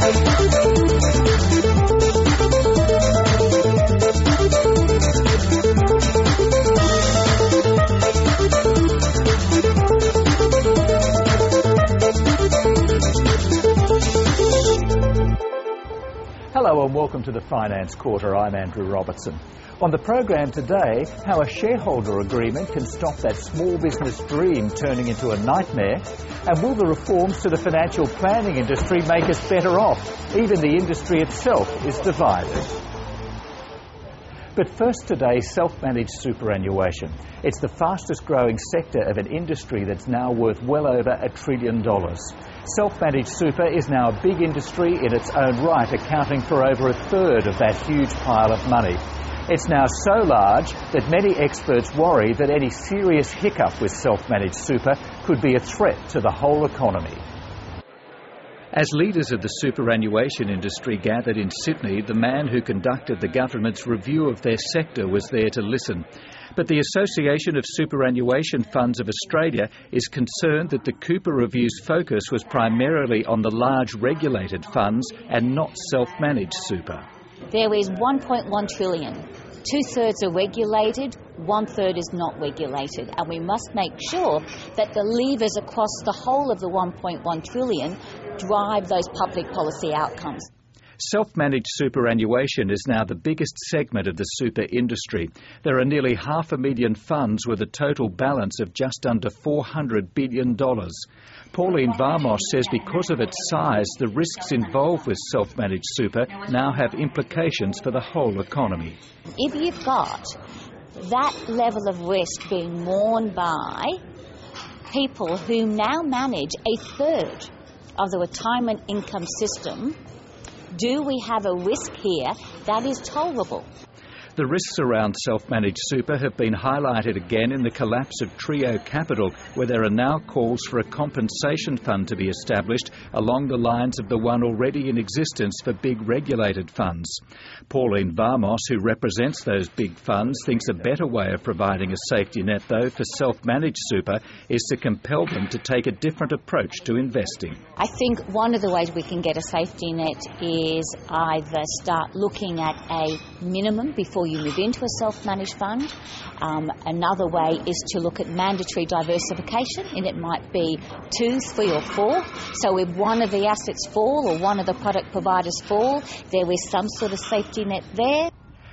Hello and welcome to the Finance Quarter. I'm Andrew Robertson. On the program today, how a shareholder agreement can stop that small business dream turning into a nightmare, and will the reforms to the financial planning industry make us better off? Even the industry itself is divided. But first today, self-managed superannuation. It's the fastest growing sector of an industry that's now worth well over $1 trillion. Self-managed super is now a big industry in its own right, accounting for over a third of that huge pile of money. It's now so large that many experts worry that any serious hiccup with self-managed super could be a threat to the whole economy. As leaders of the superannuation industry gathered in Sydney, the man who conducted the government's review of their sector was there to listen. But the Association of Superannuation Funds of Australia is concerned that the Cooper Review's focus was primarily on the large regulated funds and not self-managed super. There is $1.1 trillion. 2/3 are regulated, 1/3 is not regulated, and we must make sure that the levers across the whole of the $1.1 trillion drive those public policy outcomes. Self-managed superannuation is now the biggest segment of the super industry. There are nearly 500,000 funds with a total balance of just under $400 billion. Pauline Varmos says because of its size, the risks involved with self-managed super now have implications for the whole economy. If you've got that level of risk being borne by people who now manage a third of the retirement income system, do we have a risk here that is tolerable? The risks around self-managed super have been highlighted again in the collapse of Trio Capital, where there are now calls for a compensation fund to be established along the lines of the one already in existence for big regulated funds. Pauline Varmos, who represents those big funds, thinks a better way of providing a safety net, though, for self-managed super is to compel them to take a different approach to investing. I think one of the ways we can get a safety net is either start looking at a minimum before you move into a self-managed fund. Another way is to look at mandatory diversification, and it might be 2, 3 or 4. So if one of the assets fall or one of the product providers fall, there is some sort of safety net there.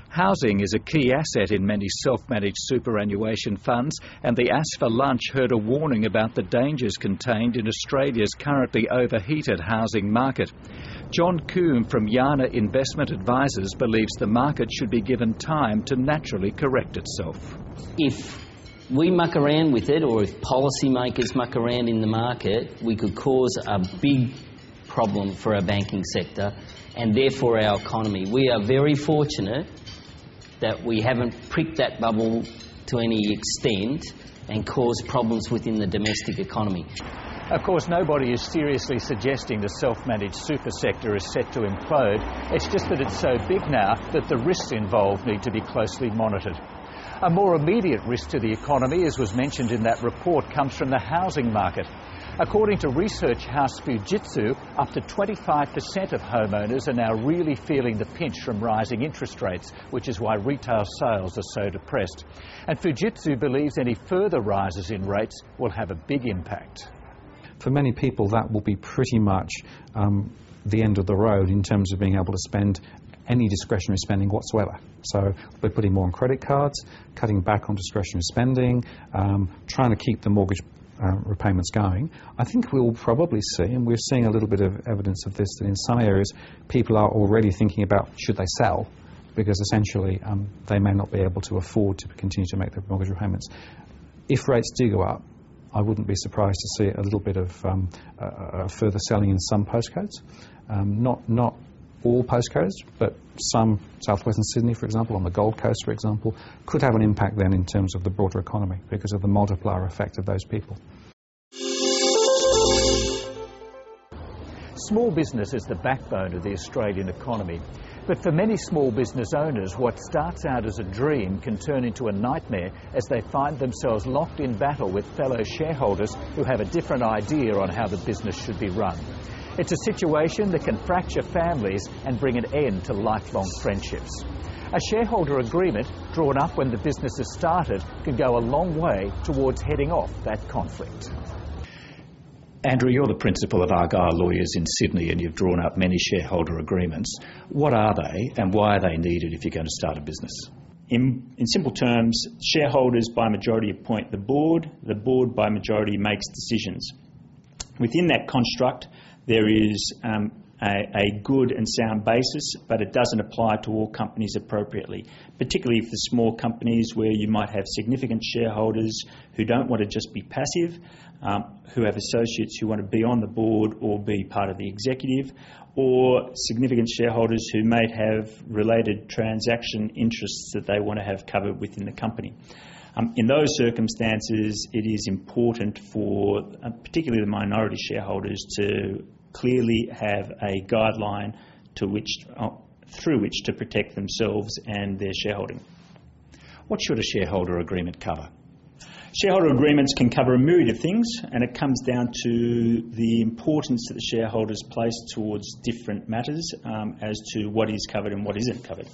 Housing is a key asset in many self-managed superannuation funds, and the Ask for Lunch heard a warning about the dangers contained in Australia's currently overheated housing market. John Coombe from Yana Investment Advisors believes the market should be given time to naturally correct itself. If we muck around with it, or if policymakers muck around in the market, we could cause a big problem for our banking sector and therefore our economy. We are very fortunate that we haven't pricked that bubble to any extent and caused problems within the domestic economy. Of course, nobody is seriously suggesting the self-managed super sector is set to implode. It's just that it's so big now that the risks involved need to be closely monitored. A more immediate risk to the economy, as was mentioned in that report, comes from the housing market. According to research house Fujitsu, up to 25% of homeowners are now really feeling the pinch from rising interest rates, which is why retail sales are so depressed. And Fujitsu believes any further rises in rates will have a big impact. For many people, that will be pretty much the end of the road in terms of being able to spend any discretionary spending whatsoever. So we're putting more on credit cards, cutting back on discretionary spending, trying to keep the mortgage repayments going. I think we'll probably see, and we're seeing a little bit of evidence of this, that in some areas people are already thinking about should they sell, because essentially they may not be able to afford to continue to make their mortgage repayments. If rates do go up, I wouldn't be surprised to see a little bit of further selling in some postcodes. Not all postcodes, but some, southwestern Sydney, for example, on the Gold Coast, for example, could have an impact then in terms of the broader economy because of the multiplier effect of those people. Small business is the backbone of the Australian economy. But for many small business owners, what starts out as a dream can turn into a nightmare as they find themselves locked in battle with fellow shareholders who have a different idea on how the business should be run. It's a situation that can fracture families and bring an end to lifelong friendships. A shareholder agreement drawn up when the business has started can go a long way towards heading off that conflict. Andrew, you're the principal of Argyle Lawyers in Sydney and you've drawn up many shareholder agreements. What are they and why are they needed if you're going to start a business? In simple terms, shareholders by majority appoint the board by majority makes decisions. Within that construct, there is a good and sound basis, but it doesn't apply to all companies appropriately, particularly for small companies where you might have significant shareholders who don't want to just be passive, who have associates who want to be on the board or be part of the executive, or significant shareholders who may have related transaction interests that they want to have covered within the company. In those circumstances, it is important for particularly the minority shareholders to clearly have a guideline through which to protect themselves and their shareholding. What should a shareholder agreement cover? Shareholder agreements can cover a myriad of things, and it comes down to the importance that the shareholders place towards different matters as to what is covered and what isn't covered.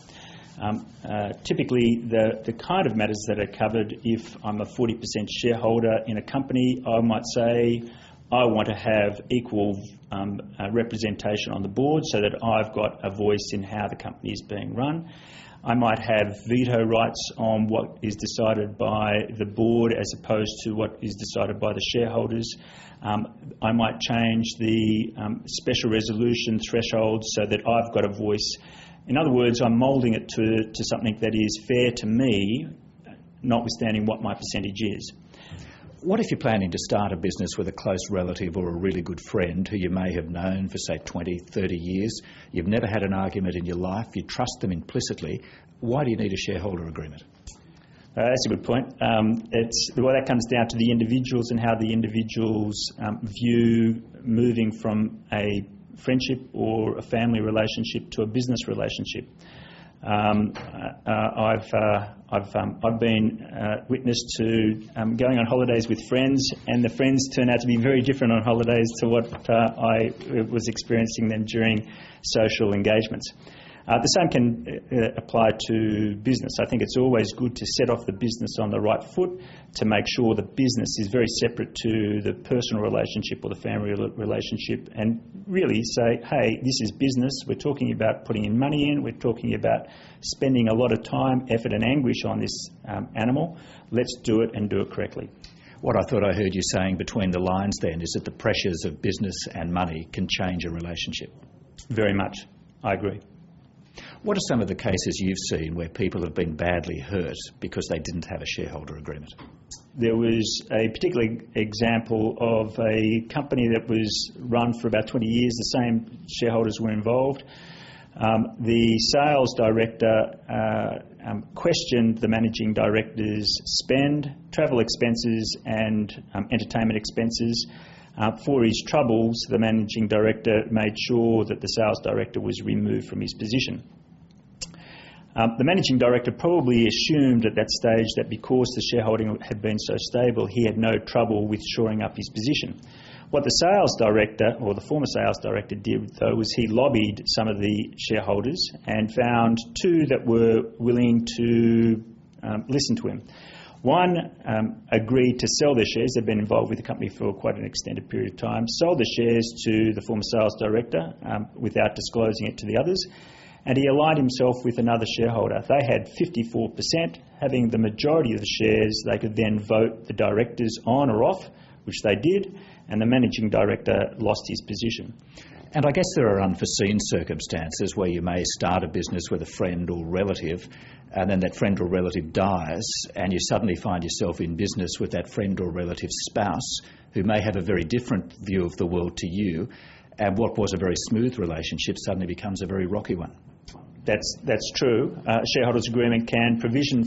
Typically, the kind of matters that are covered, if I'm a 40% shareholder in a company, I might say I want to have equal representation on the board so that I've got a voice in how the company is being run. I might have veto rights on what is decided by the board as opposed to what is decided by the shareholders. I might change the special resolution threshold so that I've got a voice. In other words, I'm moulding it to something that is fair to me, notwithstanding what my percentage is. What if you're planning to start a business with a close relative or a really good friend who you may have known for, say, 20, 30 years? You've never had an argument in your life. You trust them implicitly. Why do you need a shareholder agreement? That's a good point. That comes down to the individuals and how the individuals view moving from a friendship or a family relationship to a business relationship. I've been witness to going on holidays with friends, and the friends turn out to be very different on holidays to what I was experiencing them during social engagements. The same can apply to business. I think it's always good to set off the business on the right foot, to make sure the business is very separate to the personal relationship or the family relationship, and really say, hey, this is business. We're talking about putting in money in. We're talking about spending a lot of time, effort and anguish on this animal. Let's do it and do it correctly. What I thought I heard you saying between the lines then is that the pressures of business and money can change a relationship. Very much. I agree. What are some of the cases you've seen where people have been badly hurt because they didn't have a shareholder agreement? There was a particular example of a company that was run for about 20 years. The same shareholders were involved. The sales director questioned the managing director's spend, travel expenses and entertainment expenses. For his troubles, the managing director made sure that the sales director was removed from his position. The managing director probably assumed at that stage that because the shareholding had been so stable, he had no trouble with shoring up his position. What the sales director, or the former sales director, did, though, was he lobbied some of the shareholders and found two that were willing to listen to him. One agreed to sell their shares. They'd been involved with the company for quite an extended period of time, sold the shares to the former sales director without disclosing it to the others, and he aligned himself with another shareholder. They had 54%. Having the majority of the shares, they could then vote the directors on or off, which they did, and the managing director lost his position. And I guess there are unforeseen circumstances where you may start a business with a friend or relative, and then that friend or relative dies, and you suddenly find yourself in business with that friend or relative's spouse, who may have a very different view of the world to you, and what was a very smooth relationship suddenly becomes a very rocky one. That's true. A shareholders' agreement can provision